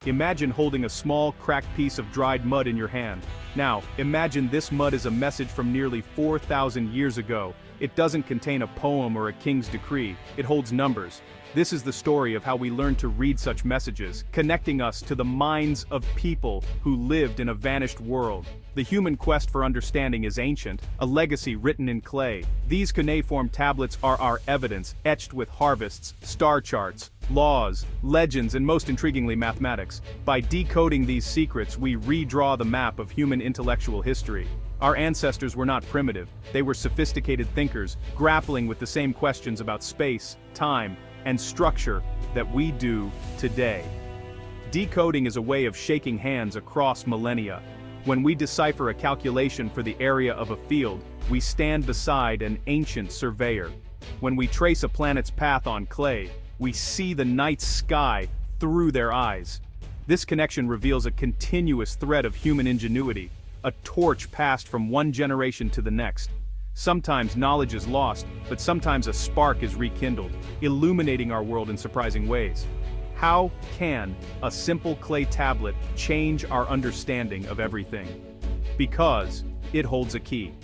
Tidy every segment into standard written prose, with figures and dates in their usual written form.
Imagine holding a small, cracked piece of dried mud in your hand. Now, imagine this mud is a message from nearly 4,000 years ago. It doesn't contain a poem or a king's decree, it holds numbers. This is the story of how we learn to read such messages, connecting us to the minds of people who lived in a vanished world. The human quest for understanding is ancient, a legacy written in clay. These cuneiform tablets are our evidence, etched with harvests, star charts, laws, legends, and most intriguingly mathematics. By decoding these secrets, we redraw the map of human intellectual history. Our ancestors were not primitive, they were sophisticated thinkers, grappling with the same questions about space, time, and structure that we do today. Decoding is a way of shaking hands across millennia. When we decipher a calculation for the area of a field, we stand beside an ancient surveyor. When we trace a planet's path on clay, we see the night sky through their eyes. This connection reveals a continuous thread of human ingenuity, a torch passed from one generation to the next. Sometimes knowledge is lost, but sometimes a spark is rekindled, illuminating our world in surprising ways. How can a simple clay tablet change our understanding of everything? Because it holds a key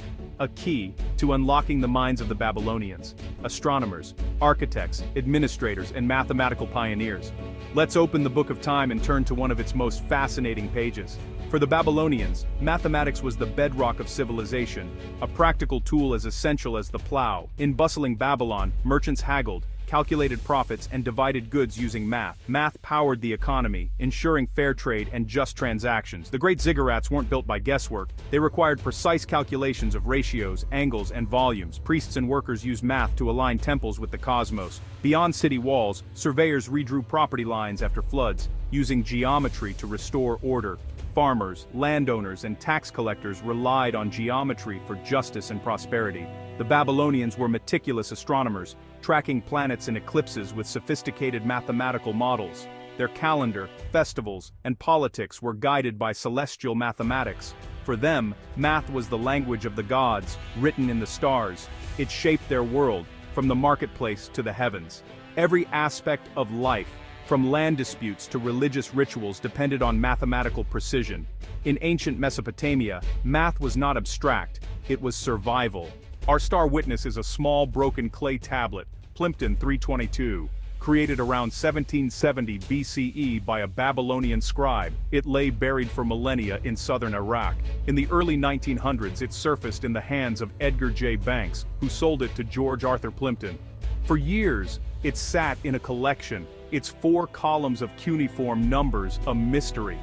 to unlocking the minds of the Babylonians, astronomers, architects, administrators, and mathematical pioneers. Let's open the book of time and turn to one of its most fascinating pages. For the Babylonians, mathematics was the bedrock of civilization, a practical tool as essential as the plow. In bustling Babylon, merchants haggled, calculated profits, and divided goods using math. Math powered the economy, ensuring fair trade and just transactions. The great ziggurats weren't built by guesswork, they required precise calculations of ratios, angles, and volumes. Priests and workers used math to align temples with the cosmos. Beyond city walls, surveyors redrew property lines after floods, using geometry to restore order. Farmers, landowners, and tax collectors relied on geometry for justice and prosperity. The Babylonians were meticulous astronomers, tracking planets and eclipses with sophisticated mathematical models. Their calendar, festivals, and politics were guided by celestial mathematics. For them, math was the language of the gods, written in the stars. It shaped their world, from the marketplace to the heavens. Every aspect of life, from land disputes to religious rituals, depended on mathematical precision. In ancient Mesopotamia, math was not abstract, it was survival. Our star witness is a small broken clay tablet, Plimpton 322, created around 1770 BCE by a Babylonian scribe. It lay buried for millennia in southern Iraq. In the early 1900s, it surfaced in the hands of Edgar J. Banks, who sold it to George Arthur Plimpton. For years, it sat in a collection, its 4 columns of cuneiform numbers a mystery.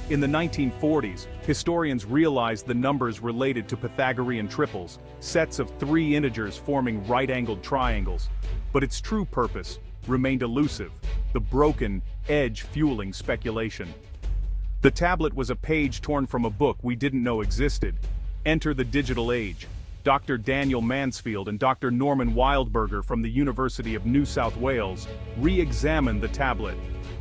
In the 1940s, historians realized the numbers related to Pythagorean triples, sets of 3 integers forming right-angled triangles. But its true purpose remained elusive, the broken edge fueling speculation. The tablet was a page torn from a book we didn't know existed. Enter the digital age. Dr. Daniel Mansfield and Dr. Norman Wildberger from the University of New South Wales re-examined the tablet.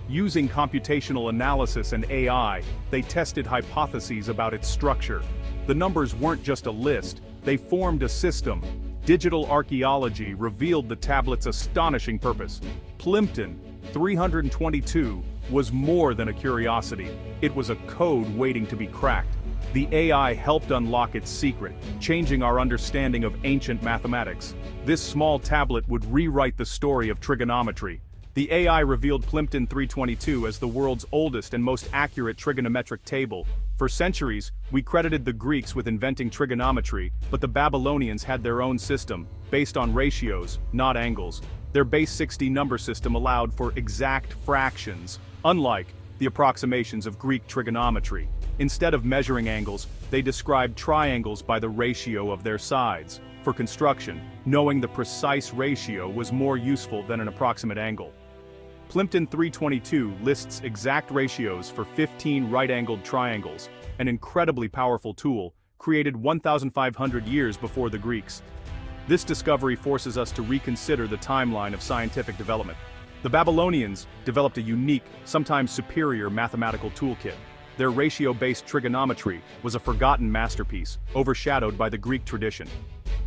Using computational analysis and AI, they tested hypotheses about its structure. The numbers weren't just a list, they formed a system. Digital archaeology revealed the tablet's astonishing purpose. Plimpton 322 was more than a curiosity, it was a code waiting to be cracked. The AI helped unlock its secret, changing our understanding of ancient mathematics. This small tablet would rewrite the story of trigonometry. The AI revealed Plimpton 322 as the world's oldest and most accurate trigonometric table. For centuries, we credited the Greeks with inventing trigonometry, but the Babylonians had their own system, based on ratios, not angles. Their base 60 number system allowed for exact fractions, unlike the approximations of Greek trigonometry. Instead of measuring angles, they described triangles by the ratio of their sides. For construction, knowing the precise ratio was more useful than an approximate angle. Plimpton 322 lists exact ratios for 15 right-angled triangles, an incredibly powerful tool, created 1,500 years before the Greeks. This discovery forces us to reconsider the timeline of scientific development. The Babylonians developed a unique, sometimes superior mathematical toolkit. Their ratio-based trigonometry was a forgotten masterpiece, overshadowed by the Greek tradition.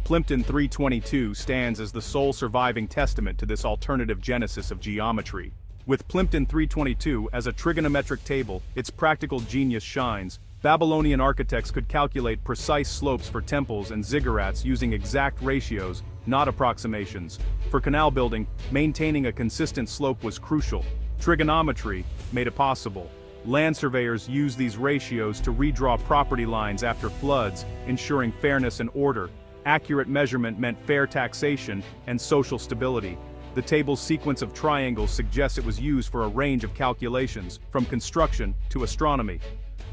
Plimpton 322 stands as the sole surviving testament to this alternative genesis of geometry. With Plimpton 322 as a trigonometric table, its practical genius shines. Babylonian architects could calculate precise slopes for temples and ziggurats using exact ratios, not approximations. For canal building, maintaining a consistent slope was crucial. Trigonometry made it possible. Land surveyors used these ratios to redraw property lines after floods, ensuring fairness and order. Accurate measurement meant fair taxation and social stability. The table's sequence of triangles suggests it was used for a range of calculations, from construction to astronomy.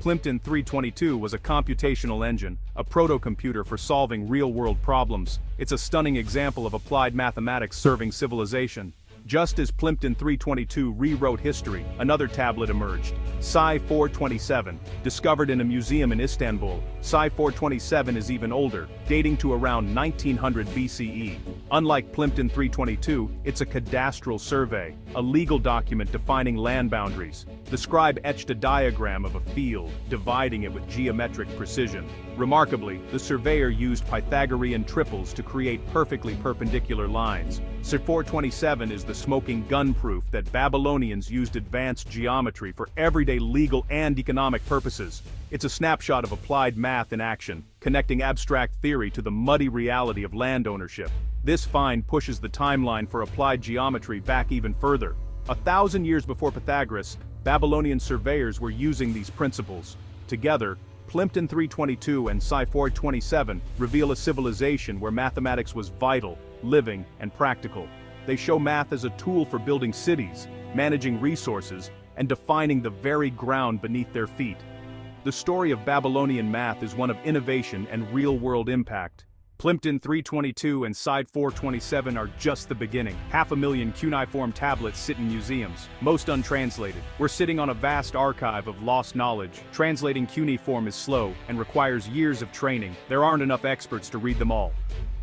Plimpton 322 was a computational engine, a proto-computer for solving real-world problems. It's a stunning example of applied mathematics serving civilization. Just as Plimpton 322 rewrote history, another tablet emerged. Psi 427, discovered in a museum in Istanbul. Psi 427 is even older, dating to around 1900 BCE. Unlike Plimpton 322, it's a cadastral survey, a legal document defining land boundaries. The scribe etched a diagram of a field, dividing it with geometric precision. Remarkably, the surveyor used Pythagorean triples to create perfectly perpendicular lines. Psi 427 is the smoking gun proof that Babylonians used advanced geometry for everyday legal and economic purposes. It's a snapshot of applied math in action, connecting abstract theory to the muddy reality of land ownership. This find pushes the timeline for applied geometry back even further. 1,000 years before Pythagoras, Babylonian surveyors were using these principles. Together, Plimpton 322 and Psi 427 reveal a civilization where mathematics was vital, living, and practical. They show math as a tool for building cities, managing resources, and defining the very ground beneath their feet. The story of Babylonian math is one of innovation and real-world impact. Plimpton 322 and Psi 427 are just the beginning. 500,000 cuneiform tablets sit in museums, most untranslated. We're sitting on a vast archive of lost knowledge. Translating cuneiform is slow and requires years of training. There aren't enough experts to read them all.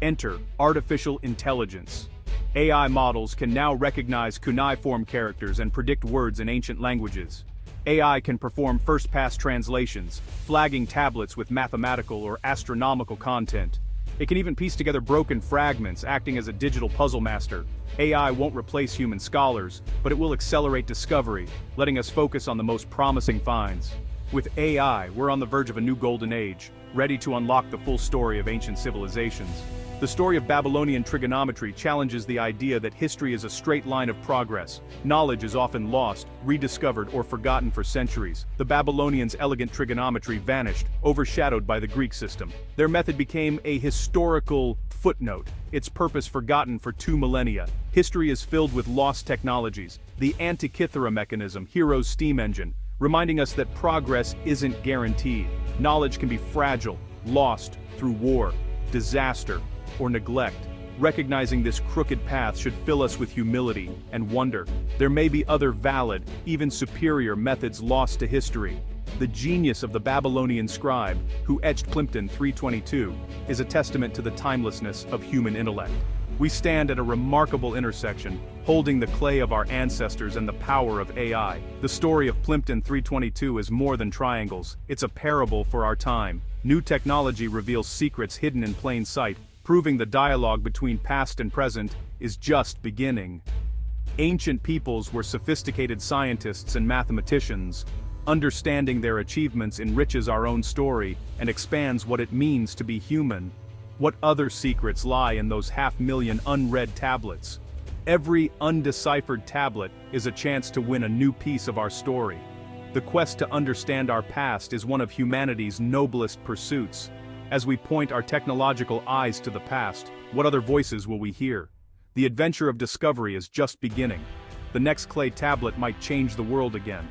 Enter artificial intelligence. AI models can now recognize cuneiform characters and predict words in ancient languages. AI can perform first-pass translations, flagging tablets with mathematical or astronomical content. It can even piece together broken fragments, acting as a digital puzzle master. AI won't replace human scholars, but it will accelerate discovery, letting us focus on the most promising finds. With AI, we're on the verge of a new golden age, ready to unlock the full story of ancient civilizations. The story of Babylonian trigonometry challenges the idea that history is a straight line of progress. Knowledge is often lost, rediscovered, or forgotten for centuries. The Babylonians' elegant trigonometry vanished, overshadowed by the Greek system. Their method became a historical footnote, its purpose forgotten for 2 millennia. History is filled with lost technologies. The Antikythera mechanism, Hero's steam engine, reminding us that progress isn't guaranteed. Knowledge can be fragile, lost through war, disaster, or neglect. Recognizing this crooked path should fill us with humility and wonder. There may be other valid, even superior methods lost to history. The genius of the Babylonian scribe, who etched Plimpton 322, is a testament to the timelessness of human intellect. We stand at a remarkable intersection, holding the clay of our ancestors and the power of AI. The story of Plimpton 322 is more than triangles, it's a parable for our time. New technology reveals secrets hidden in plain sight, proving the dialogue between past and present is just beginning. Ancient peoples were sophisticated scientists and mathematicians. Understanding their achievements enriches our own story and expands what it means to be human. What other secrets lie in those 500,000 unread tablets? Every undeciphered tablet is a chance to win a new piece of our story. The quest to understand our past is one of humanity's noblest pursuits. As we point our technological eyes to the past, what other voices will we hear? The adventure of discovery is just beginning. The next clay tablet might change the world again.